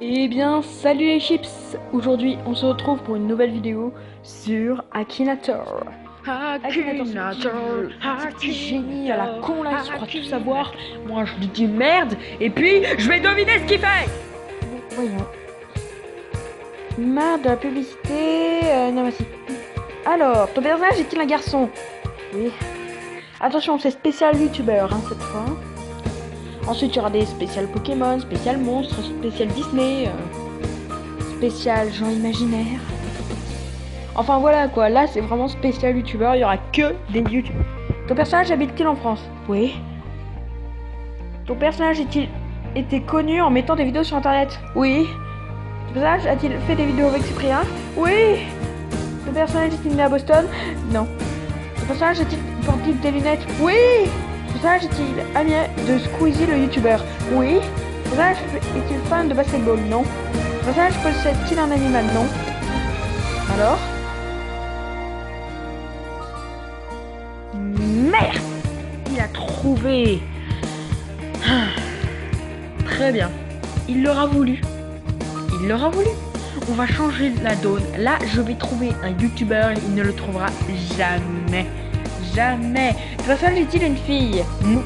Eh bien, salut les chips! Aujourd'hui, on se retrouve pour une nouvelle vidéo sur Akinator. Akinator, Ce petit génie à la con là qui croit tout savoir. Moi, je lui dis merde, et puis je vais deviner ce qu'il fait! Voyons. Marre de la publicité. Non, mais si. Alors, ton personnage est-il un garçon? Oui. Attention, c'est spécial youtubeur hein, cette fois. Ensuite, il y aura des spéciales Pokémon, spécial monstres, spécial Disney, spécial gens imaginaires. Enfin voilà quoi, là c'est vraiment spécial youtubeur, il y aura que des youtubeurs. Ton personnage habite-t-il en France? Oui. Ton personnage est-il été connu en mettant des vidéos sur internet? Oui. Ton personnage a-t-il fait des vidéos avec Cyprien? Oui. Ton personnage est-il né à Boston? Non. Ton personnage a-t-il porté des lunettes? Oui. Ton personnage est-il ami de Squeezie le youtubeur? Oui. Ton personnage est-il fan de basketball? Non. Ton personnage possède-t-il un animal? Non. Alors? Merde! Il a trouvé! Très bien. Il l'aura voulu. Il l'aura voulu. On va changer la donne. Là, je vais trouver un youtubeur. Il ne le trouvera jamais. Jamais. Ton personnage est-il une fille? Non.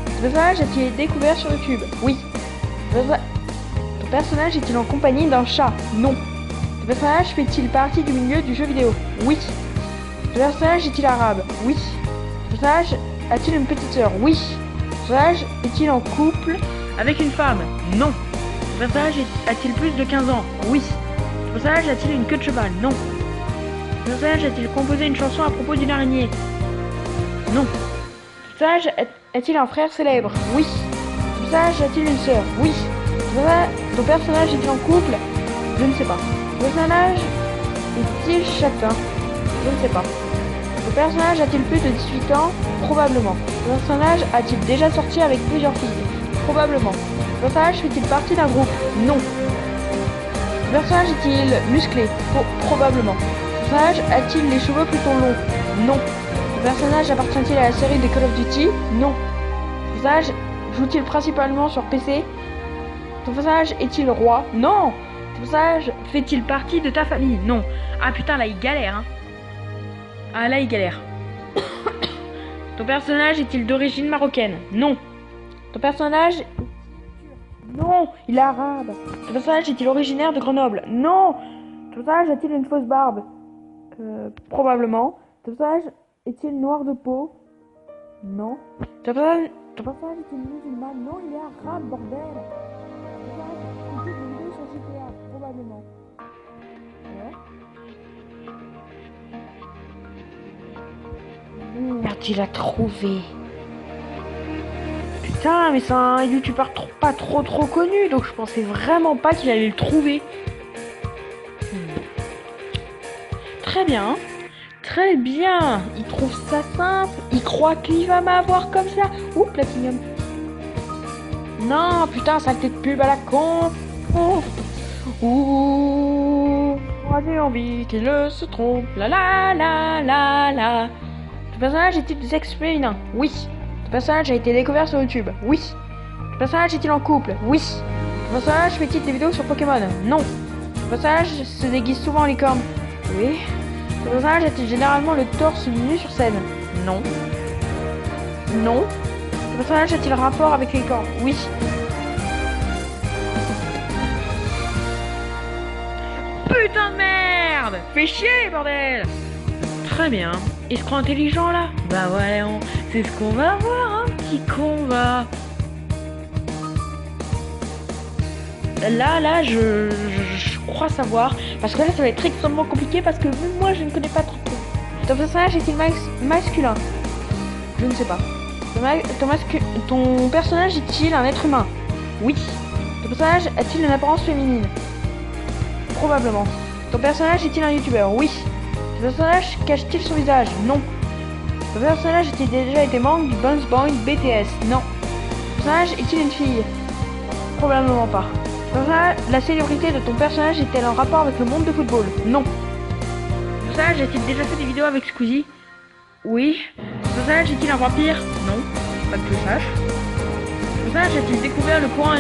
Ton personnage a-t-il été découvert sur YouTube? Oui. Ton personnage est-il en compagnie d'un chat? Non. Ton personnage fait-il partie du milieu du jeu vidéo? Oui. Ton personnage est-il arabe? Oui. Ton personnage a-t-il une petite sœur? Oui. Ton personnage est-il en couple avec une femme? Non. Ton personnage a-t-il plus de 15 ans? Oui. Ton personnage a-t-il une queue de cheval? Non. Ton personnage a-t-il composé une chanson à propos d'une araignée? Non. Ton personnage a-t-il un frère célèbre? Oui. Ton personnage a-t-il une sœur? Oui. Ton personnage est-il en couple? Je ne sais pas. Ton personnage est-il châtain? Je ne sais pas. Ton personnage a-t-il plus de 18 ans? Probablement. Ton personnage a-t-il déjà sorti avec plusieurs filles? Probablement. Ton personnage fait-il partie d'un groupe? Non. Ton personnage est-il musclé? Probablement. Ton personnage a-t-il les cheveux plutôt longs? Non. Ton personnage appartient-il à la série de Call of Duty? Non. Ton personnage joue-t-il principalement sur PC? Ton personnage est-il roi? Non. Ton personnage fait-il partie de ta famille? Non. Ah putain, là il galère hein. Ah là il galère. Ton personnage est-il d'origine marocaine? Non. Ton personnage... Non, il est arabe. Ton personnage est-il originaire de Grenoble? Non. Ton personnage a-t-il une fausse barbe? Probablement. Ton personnage est-il noir de peau? Non. Ton personnage est-il musulman? Non, il est arabe, bordel. Ton personnage est-il une vidéo sur GTA? Probablement. Merde, il a trouvé. Putain, mais c'est un youtubeur pas trop connu, donc je pensais vraiment pas qu'il allait le trouver. Très bien. Très bien. Il trouve ça simple. Il croit qu'il va m'avoir comme ça. Ouh, Platinum. Non, putain, saleté de pub à la con. Oh. Ouh. Moi j'ai envie qu'il se trompe. La la la la la. Ton personnage est-il de sexe féminin? Oui. Ton personnage a été découvert sur YouTube? Oui. Ton personnage est-il en couple? Oui. Ton personnage fait-il des vidéos sur Pokémon? Non. Ton personnage se déguise souvent en licorne? Oui. Ton personnage a-t-il généralement le torse nu sur scène? Non. Non. Ton personnage a-t-il rapport avec les licornes? Oui. Putain de merde! Fais chier, bordel! Très bien. Il se croit intelligent là? Bah ouais, c'est ce qu'on va voir, un petit con va. Là, je crois savoir. Parce que là, ça va être extrêmement compliqué parce que même moi, je ne connais pas trop. Ton personnage est-il masculin? Je ne sais pas. Ton personnage est-il un être humain? Oui. Ton personnage a-t-il une apparence féminine? Probablement. Ton personnage est-il un youtubeur? Oui. Ton personnage cache-t-il son visage? Non. Ton personnage a-t-il déjà été membre du Bounce Boy BTS? Non. Ton personnage est-il une fille? Probablement pas. La célébrité de ton personnage est-elle en rapport avec le monde de football? Non. Ton personnage a-t-il déjà fait des vidéos avec Squeezie? Oui. Ton personnage est-il un vampire? Non. Pas que je sache. Ton personnage a-t-il découvert le courant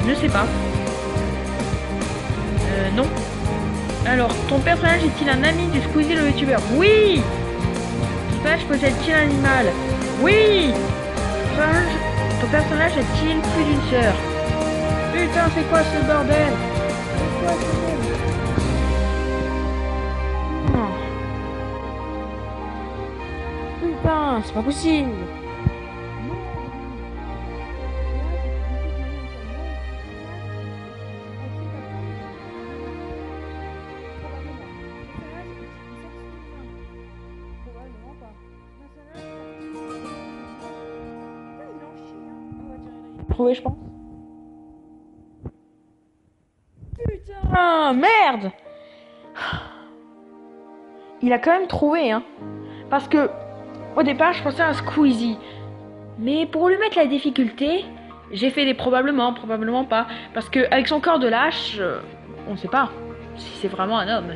Je sais pas. Non. Alors, ton personnage est-il un ami du Squeezie le youtubeur? Oui. Ton personnage possède-t-il un animal? Oui. Ton personnage a-t-il plus d'une sœur? Putain, c'est quoi ce bordel? C'est quoi ce bordel? Oh. Putain, c'est pas possible. Trouvé, je pense. Putain, merde. Il a quand même trouvé, hein. Parce que au départ, je pensais à un Squeezie. Mais pour lui mettre la difficulté, j'ai fait des probablement, probablement pas. Parce que avec son corps de lâche, on ne sait pas si c'est vraiment un homme.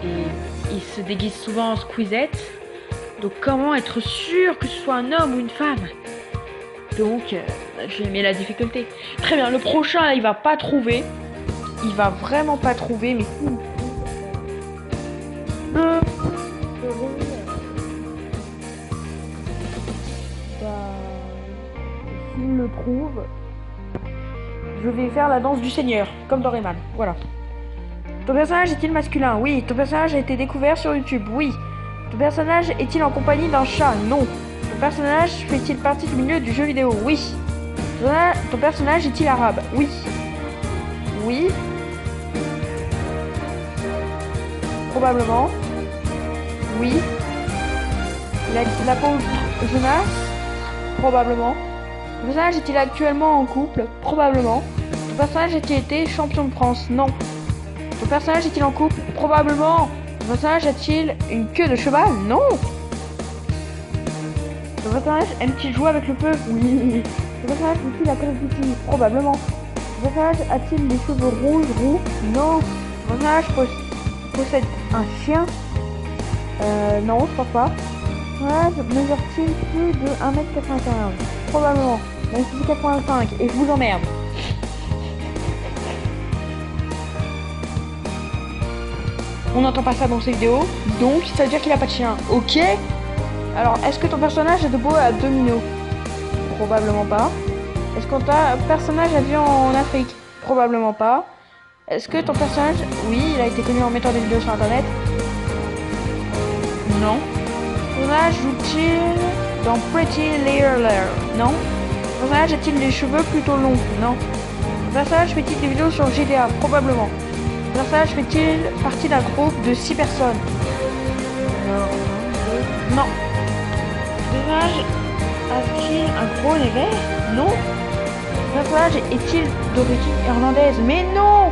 Et il se déguise souvent en Squeezette. Donc comment être sûr que ce soit un homme ou une femme? Donc j'ai mis la difficulté. Très bien, le prochain là, il va pas trouver. Il va vraiment pas trouver, mais si. S'il le trouve, je vais faire la danse du Seigneur, comme dans Rayman. Voilà. Ton personnage est-il masculin? Oui. Ton personnage a été découvert sur YouTube? Oui. Ton personnage est-il en compagnie d'un chat? Non. Ton personnage fait-il partie du milieu du jeu vidéo? Oui. Ton personnage est-il arabe? Oui. Oui. Probablement. Oui. Il a la peau jaunasse? Probablement. Ton personnage est-il actuellement en couple? Probablement. Ton personnage a-t-il été champion de France? Non. Ton personnage est-il en couple? Probablement. Ton personnage a-t-il une queue de cheval? Non. Ton personnage aime-t-il jouer avec le feu? Oui. Ton personnage est-il la Call of Duty? Probablement. Ton personnage a-t-il les cheveux rouges, roux? Non. Ton personnage possède un chien? Non, je crois pas. Ton personnage mesure-t-il plus de 1m95? Probablement. Même si c'est 85 et je vous emmerde. On n'entend pas ça dans ces vidéos, donc ça veut dire qu'il a pas de chien. Ok. Alors, est-ce que ton personnage a de beaux abdominaux? Probablement pas. Est-ce que ton personnage a vu en Afrique? Probablement pas. Est-ce que ton personnage... Oui, il a été connu en mettant des vidéos sur internet. Non. Ton personnage joue-t-il dans Pretty Little Liars? Non. Ton personnage a-t-il des cheveux plutôt longs? Non. Ton personnage fait-il des vidéos sur GTA? Probablement. Ton personnage fait-il partie d'un groupe de 6 personnes? Non. Ton personnage a-t-il un gros nez vert? Non. Ton personnage est-il d'origine irlandaise? Mais non.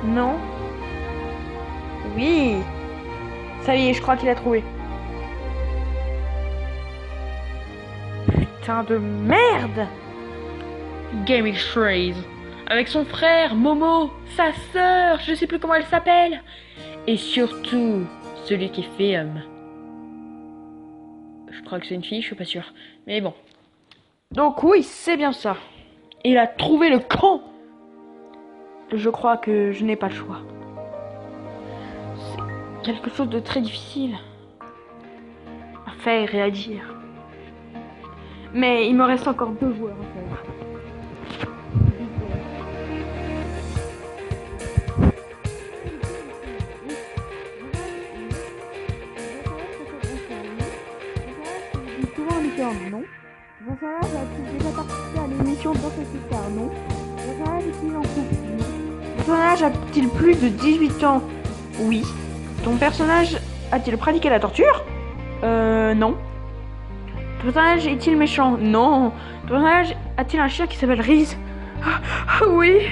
Non. Oui. Ça y est, je crois qu'il a trouvé. Putain de merde. Game X-Rays. Avec son frère, Momo, sa sœur, je sais plus comment elle s'appelle. Et surtout, celui qui fait... je crois que c'est une fille, je suis pas sûre. Mais bon. Donc oui, c'est bien ça. Il a trouvé le camp. Je crois que je n'ai pas le choix. C'est quelque chose de très difficile à faire et à dire. Mais il me reste encore 2 joueurs à faire. Non. Ton personnage a-t-il déjà participé à l'émission Dans cette star? Non. Ton personnage est-il en couple? Non. Ton personnage a-t-il plus de 18 ans? Oui. Ton personnage a-t-il pratiqué la torture? Non. Ton personnage est-il méchant? Non. Ton personnage a-t-il un chien qui s'appelle Reese? Oui.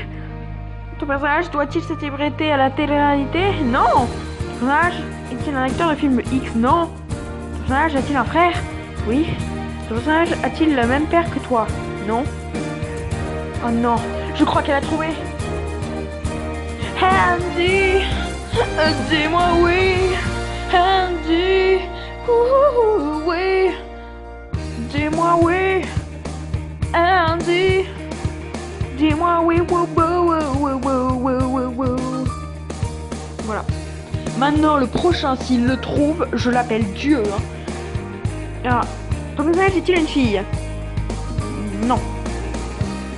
Ton personnage doit-il célébrité à la télé-réalité? Non. Ton personnage est-il un acteur de film X? Non. Ton personnage a-t-il un frère? Oui. Ton personnage a-t-il le même père que toi? Non. Oh non, je crois qu'elle a trouvé. Andy, dis-moi oui. Andy, oui. Dis-moi oui. Andy. Dis-moi oui, wow, wow, wow, wow, wow, wow, wow. Voilà. Maintenant, le prochain, s'il le trouve, je l'appelle Dieu. Hein. Alors, ton personnage est-il une fille? Non.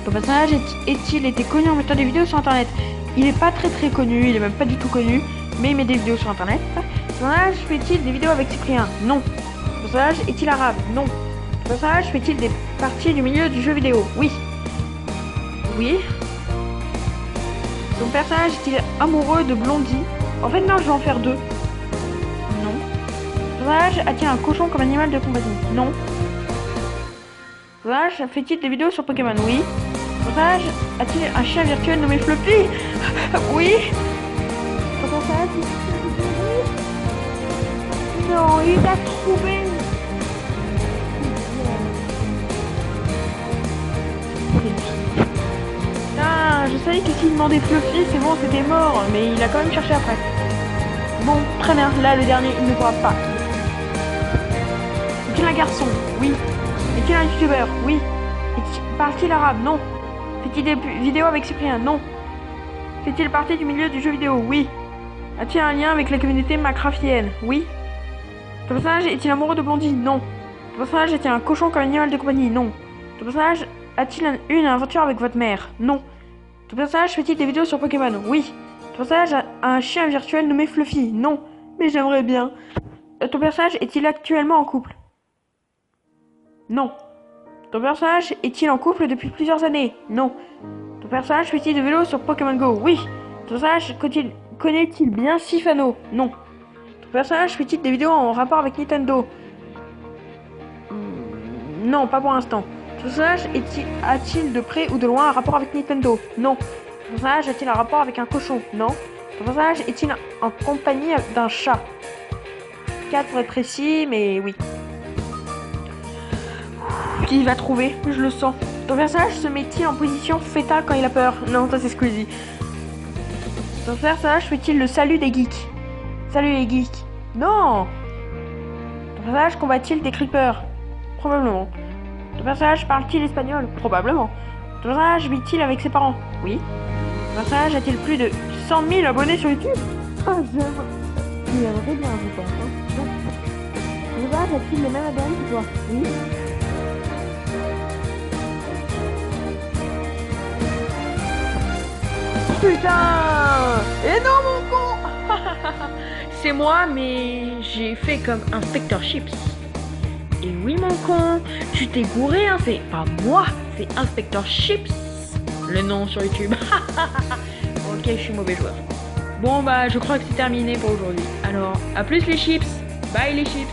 Ton personnage est-il été connu en mettant des vidéos sur internet? Il est pas très connu, il est même pas du tout connu, mais il met des vidéos sur internet. Ton personnage fait-il des vidéos avec Cyprien? Non. Ton personnage est-il arabe? Non. Ton personnage fait-il des parties du milieu du jeu vidéo? Oui. Oui. Ton personnage est-il amoureux de Blondie? En fait, non, je vais en faire deux. Non. Ton personnage a-t-il un cochon comme animal de compagnie? Non. Ton personnage fait-il des vidéos sur Pokémon? Oui. Ton personnage a-t-il un chien virtuel nommé Fluffy? Oui. Ton personnage non, il l'a trouvé. Ah, je savais que s'il demandait Fluffy, c'est bon, c'était mort, mais il a quand même cherché après. Bon, très bien, là, le dernier, il ne pourra pas. Est-il un garçon? Oui. Est-il un youtubeur? Oui. Parle-t-il arabe? Non. Fait-il des vidéos avec Cyprien? Non. Fait-il partie du milieu du jeu vidéo? Oui. A-t-il un lien avec la communauté macrafienne? Oui. Ton personnage est-il amoureux de Blondie? Non. Ton personnage est-il un cochon comme animal de compagnie? Non. Ton personnage a-t-il une aventure avec votre mère? Non. Ton personnage fait-il des vidéos sur Pokémon? Oui. Ton personnage a un chien virtuel nommé Fluffy? Non. Mais j'aimerais bien. Ton personnage est-il actuellement en couple? Non. Ton personnage est-il en couple depuis plusieurs années? Non. Ton personnage fait-il des vidéos sur Pokémon Go? Oui. Ton personnage connaît-il bien Sifano? Non. Ton personnage fait-il des vidéos en rapport avec Nintendo? Non, pas pour l'instant. Ton personnage a-t-il de près ou de loin un rapport avec Nintendo? Non. Ton personnage a-t-il un rapport avec un cochon? Non. Ton personnage est-il en compagnie d'un chat? 4 pour être précis, mais oui. Qui va trouver? Je le sens. Ton personnage se met-il en position fétale quand il a peur? Non, ça c'est Squeezie. Ton personnage fait-il le salut des geeks? Salut les geeks. Non. Ton personnage combat-il des creepers? Probablement. Ton personnage parle-t-il espagnol? Probablement. Ton personnage vit-il avec ses parents? Oui. Ton personnage a-t-il plus de 100 000 abonnés sur YouTube? Ah, j'aimerais bien, je pense. Hein. Ton personnage a-t-il le même ADN que toi? Oui. Putain! Et non, mon con! C'est moi, mais j'ai fait comme Inspector Chips. Et oui, mon con, tu t'es gouré, hein, c'est pas moi, c'est Inspector Chips, le nom sur YouTube. Ok, je suis mauvais joueur. Bon, bah, je crois que c'est terminé pour aujourd'hui. Alors, à plus les chips. Bye les chips.